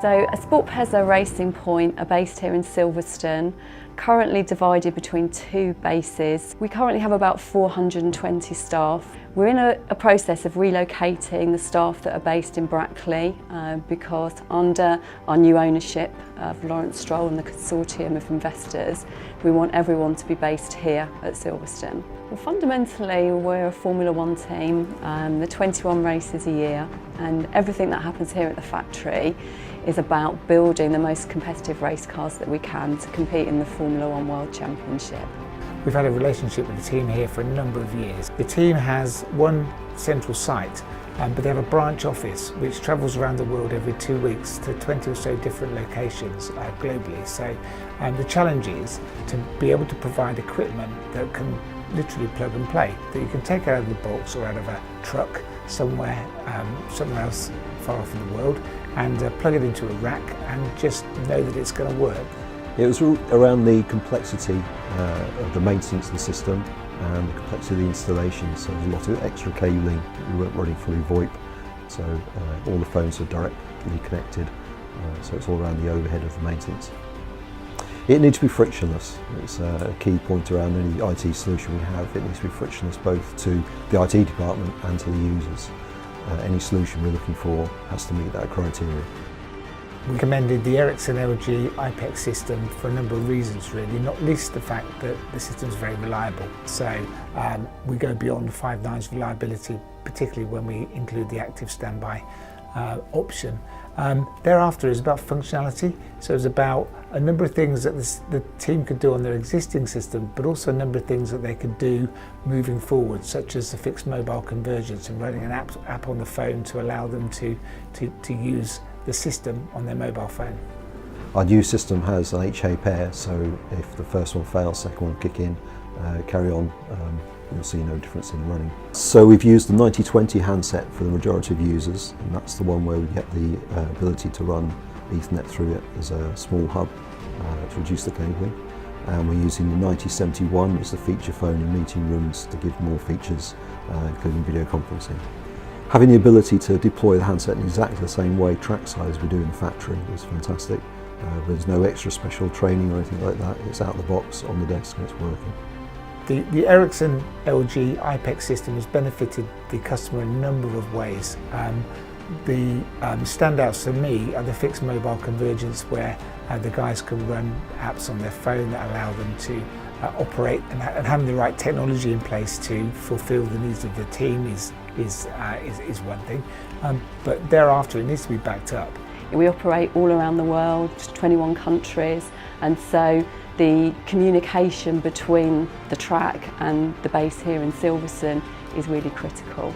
So a SportPesa racing point are based here in Silverstone, currently divided between two bases. We currently have about 420 staff. We're in a process of relocating the staff that are based in Brackley because under our new ownership of Lawrence Stroll and the consortium of investors, we want everyone to be based here at Silverstone. Well, fundamentally, we're a Formula One team. There are 21 races a year, and everything that happens here at the factory is about building the most competitive race cars that we can to compete in the Formula One World Championship. We've had a relationship with the team here for a number of years. The team has one central site, but they have a branch office which travels around the world every 2 weeks to 20 or so different locations globally. So the challenge is to be able to provide equipment that can literally plug and play, that you can take out of the box or out of a truck somewhere else far off in the world and plug it into a rack and just know that it's going to work. It was around the complexity of the maintenance of the system and the complexity of the installation. So there's a lot of extra cabling. We weren't running fully VoIP, so all the phones are directly connected. So it's all around the overhead of the maintenance. It needs to be frictionless. It's a key point around any IT solution we have. It needs to be frictionless both to the IT department and to the users. Any solution we're looking for has to meet that criteria. We recommended the Ericsson LG iPECS system for a number of reasons really, not least the fact that the system is very reliable. So we go beyond 5 nines reliability, particularly when we include the active standby option. Thereafter is about functionality, so it's about a number of things that the team could do on their existing system, but also a number of things that they could do moving forward, such as the fixed mobile convergence and running an app on the phone to allow them to use the system on their mobile phone. Our new system has an HA pair, so if the first one fails, second one will kick in, carry on. You'll see no difference in running. So we've used the 9020 handset for the majority of users, and that's the one where we get the ability to run Ethernet through it as a small hub to reduce the cabling. And we're using the 9071 as the feature phone in meeting rooms to give more features, including video conferencing. Having the ability to deploy the handset in exactly the same way trackside as we do in the factory is fantastic. There's no extra special training or anything like that. It's out of the box, on the desk, and it's working. The Ericsson LG iPECS system has benefited the customer in a number of ways. The standouts for me are the fixed mobile convergence, where the guys can run apps on their phone that allow them to operate, and having the right technology in place to fulfil the needs of the team is one thing. But thereafter it needs to be backed up. We operate all around the world, 21 countries, and so the communication between the track and the base here in Silverstone is really critical.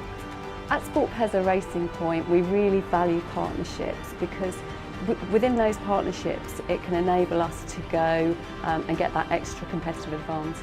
At SportPesa Racing Point, we really value partnerships because within those partnerships it can enable us to go and get that extra competitive advantage.